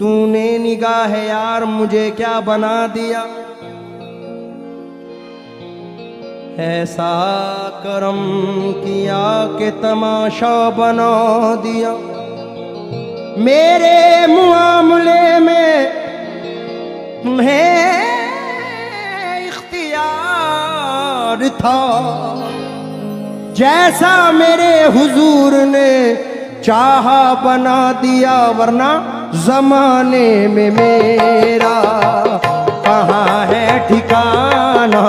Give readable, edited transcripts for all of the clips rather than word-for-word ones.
तूने निगाह यार मुझे क्या बना दिया, ऐसा करम किया कि तमाशा बना दिया। मेरे मुआमले में तुम्हें इख्तियार था, जैसा मेरे हुजूर ने चाहा बना दिया, वरना जमाने में मेरा कहाँ है ठिकाना।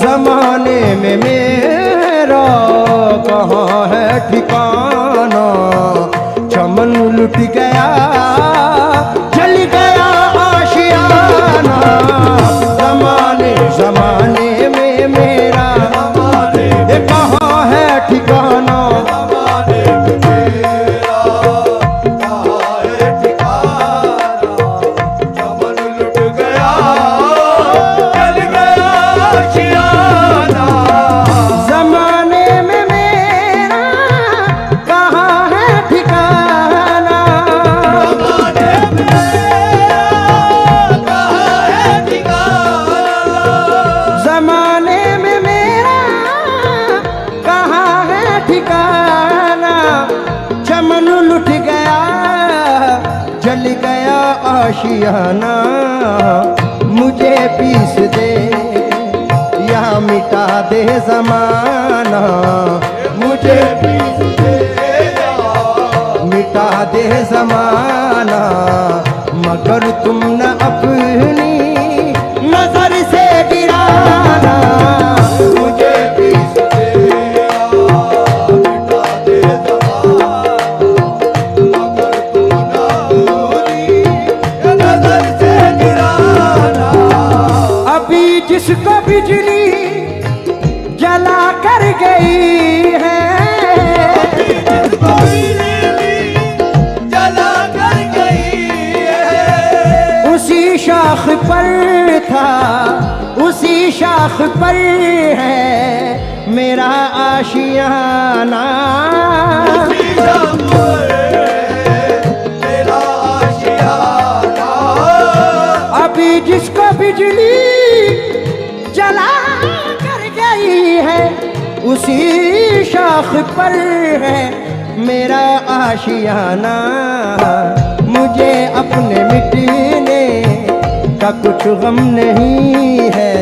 जमाने में मेरा कहाँ है ठिकाना, चमन लुट गया जल गया आशियाना। जमाने में मेरा कहाँ है ठिकाना, चमन लुट गया जल गया आशियाना। मुझे पीस दे या मिटा दे जमाना, मुझे पीस दे मिटा दे जमाना, मगर तुम न अपनी नजर से गिराना। मुझे पीस जिसको बिजली जला कर गई है, जिसको बिजली जला कर गई है, उसी शाख पर था उसी शाख पर है मेरा आशियाना। मेरा आशियाना। अभी जिसको बिजली जला कर गई है, उसी शाख पर है मेरा आशियाना। मुझे अपने मिटने का कुछ गम नहीं है,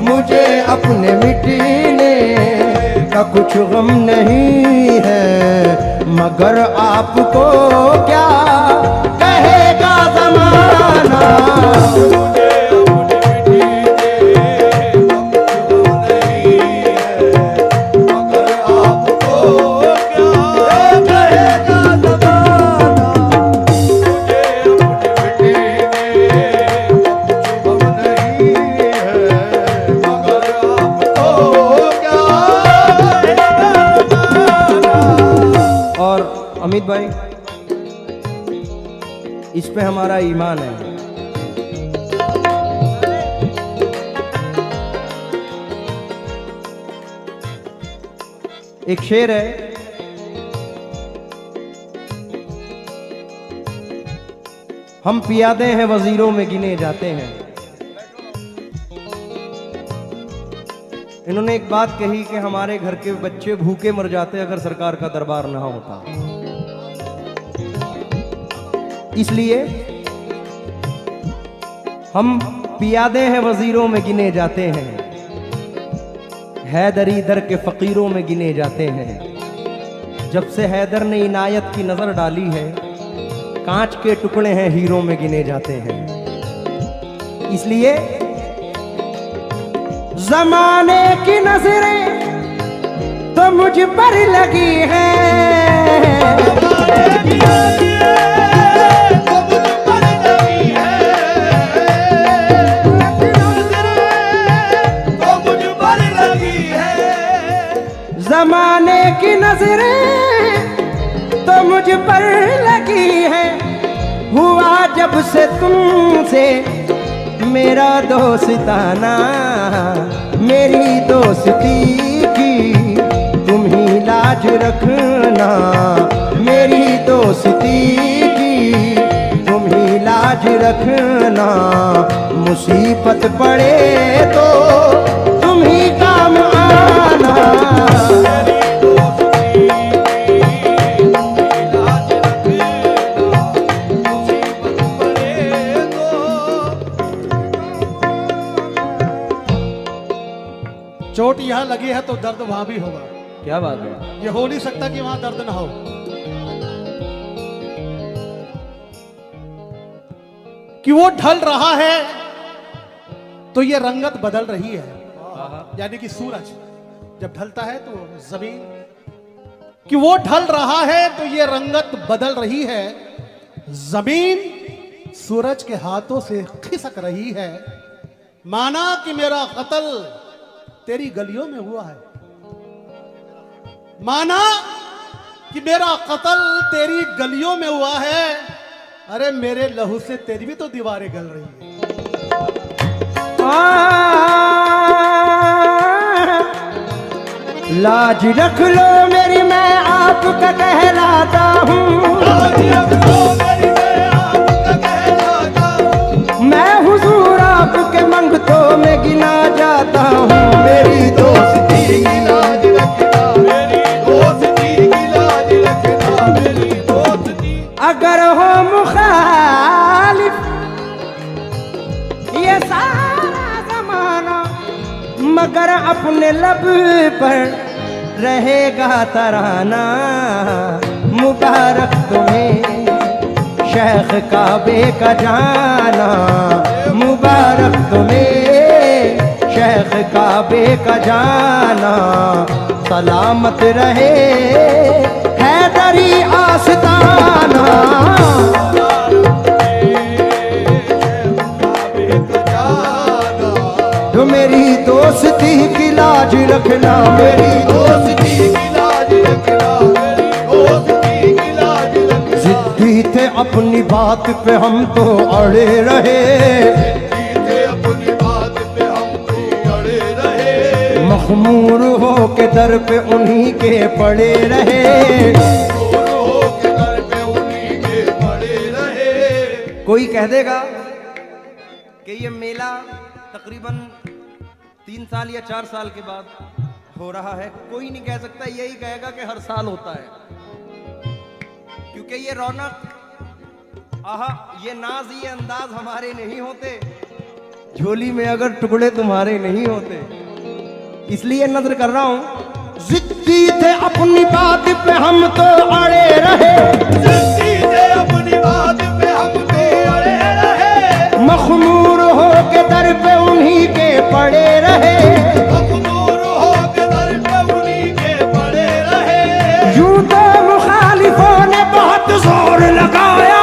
मुझे अपने मिटने का कुछ गम नहीं है, मगर आपको क्या कहेगा ज़माना। अमित भाई, इस पे हमारा ईमान है। एक शेर है, हम पियादे हैं वजीरों में गिने जाते हैं। इन्होंने एक बात कही कि हमारे घर के बच्चे भूखे मर जाते अगर सरकार का दरबार ना होता। इसलिए हम पियादे हैं वजीरों में गिने जाते हैं, हैदरी दर के फकीरों में गिने जाते हैं। जब से हैदर ने इनायत की नजर डाली है, कांच के टुकड़े हैं हीरों में गिने जाते हैं। इसलिए जमाने की नजरें तो मुझ पर लगी हैं, जमाने की नजरें मुझ पर लगी है, हुआ जब से तुमसे मेरा दोस्ताना, मेरी दोस्ती की तुम ही लाज रखना, मेरी दोस्ती की तुम ही लाज रखना, मुसीबत पड़े तो तुम ही काम आना। चोट यहाँ लगी है तो दर्द वहां भी होगा। क्या बात है, ये हो नहीं सकता कि वहां दर्द ना हो। कि वो ढल रहा है तो ये रंगत बदल रही है, यानी कि सूरज जब ढलता है तो जमीन, कि वो ढल रहा है तो ये रंगत बदल रही है, जमीन सूरज के हाथों से खिसक रही है। माना कि मेरा कत्ल तेरी गलियों में हुआ है, माना कि मेरा कत्ल तेरी गलियों में हुआ है, अरे मेरे लहू से तेरी भी तो दीवारें गल रही है। लाज रख लो मेरी, मैं आपका कहलाता हूँ, मैं हुजूर आपके मंगतों में गिना जाता हूँ। मेरी दोस्ती की लाज रखना, मेरी दोस्ती की लाज रखना, मेरी दोस्ती। अगर हो मुखालिफ ये सारा जमाना, मगर अपने लब पर रहेगा तराना। मुबारक तुम्हें शेख काबे का जाना, मुबारक तुम्हें शेख काबे का जाना। सलामत रहे हैदरी आस्ताना, जो मेरी दोस्ती की लाज रखना, मेरी दोस्ती की लाज रखना, मेरी दोस्ती की लाज रखना। जिद्दी थे अपनी बात पे हम तो अड़े रहे, जिद्दी थे अपनी बात पे हम तो अड़े रहे, मखमूर हो के दर पे उन्हीं के पड़े रहे, मखमूर हो के दर पे उन्हीं के पड़े रहे। कोई कह देगा कि ये मेला तकरीबन 3 साल या 4 साल के बाद हो रहा है, कोई नहीं कह सकता, यही कहेगा कि हर साल होता है, क्योंकि ये रौनक, आहा, ये नाज, ये अंदाज हमारे नहीं होते, झोली में अगर टुकड़े तुम्हारे नहीं होते, इसलिए नजर कर रहा हूं। जिद्दी थे अपनी बात पे हम तो अड़े रहे, जिद्दी थे अपनी बात पे हम तो अड़े रहे, मखमूर हो के दर पे उन्हीं के पड़े रहे, मखमूर हो के दर पे उन्हीं के पड़े रहे। यूं तो मुखालिफों ने बहुत जोर लगाया,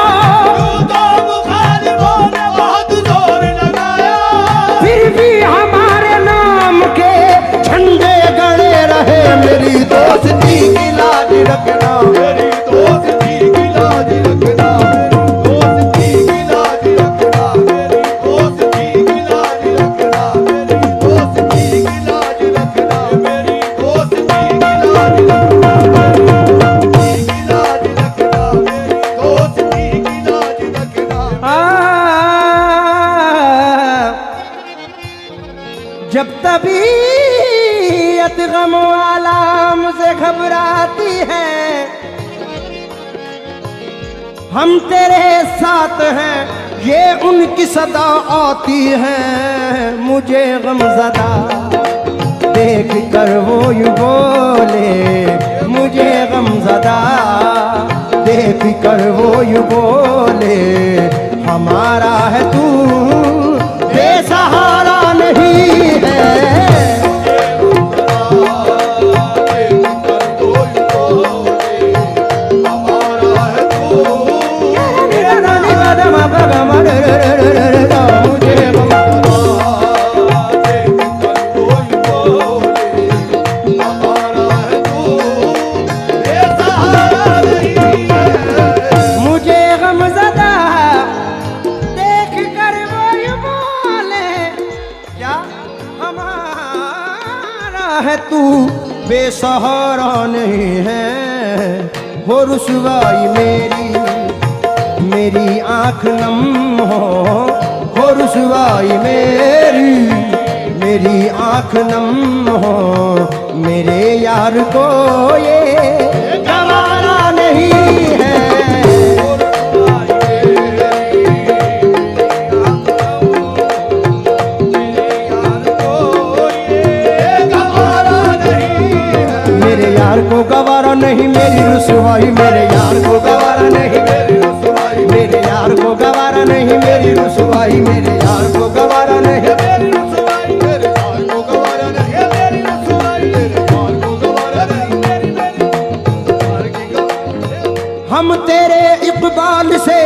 यूं तो मुखालिफों ने बहुत जोर लगाया, फिर भी हमारे नाम के झंडे गड़े रहे। मेरी दोस्ती की लाज रखना, मेरी दोस्ती की लाज रखना, मेरी दोस्ती की लाज रखना, मेरी दोस्ती की लाज रखना, मेरी दोस्ती की लाज रखना, मेरी दोस्ती की लाज रखना, मेरी दोस्ती की लाज रखना, मेरी दोस्ती की लाज रखना। जब तबीयत गम वाला मुझे घबराती है, हम तेरे साथ हैं, ये उनकी सदा आती है। मुझे गमज़दा देख कर वो यूं बोले, मुझे गमज़दा देख कर वो यूं बोले, हमारा है तू बेसहारा नहीं है। सहारा नहीं है, हो रुसवाई मेरी आंख नम हो रुसवाई मेरी आंख नम हो, मेरे यार को ये गवारा नहीं है। मेरे यार को गवारा नहीं मेरी रुसवाई, मेरे यार को गवारा नहीं मेरी रुसवाई, मेरे यार को गवारा नहीं मेरी रुसवाई, मेरे यार को गवारा नहीं मेरी रुसवाई, मेरे यार को गवारा नहीं मेरी रुसवाई, मेरे यार को गवारा नहीं मेरी यार की गवारा। हम तेरे इकबाल से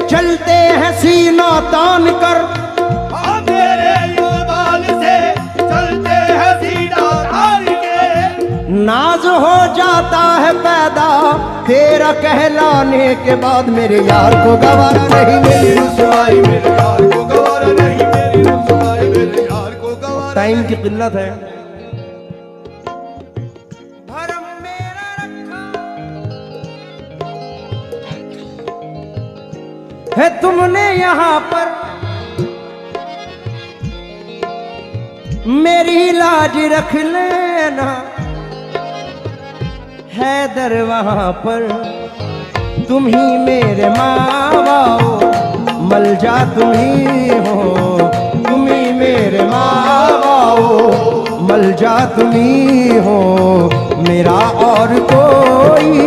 चलते हैं सीना तान कर, हम तेरे इकबाल से चलते हैं सीना तान के, नाज हो जाता है पैदा तेरा कहलाने के बाद, मेरे यार को गवारा नहीं मेरी रुसवाई, मेरे यार को गवारा नहीं मेरी रुसवाई, मेरे यार को गवारा। टाइम की किल्लत है। भरम मेरा रखा है तुमने यहाँ पर, मेरी लाज रख लेना हैदर वहाँ पर, तुम ही मेरे माँ बाओ मलजा तुम ही हो, तुम ही मेरे माँ बाओ मलजा तुम ही हो, मेरा और कोई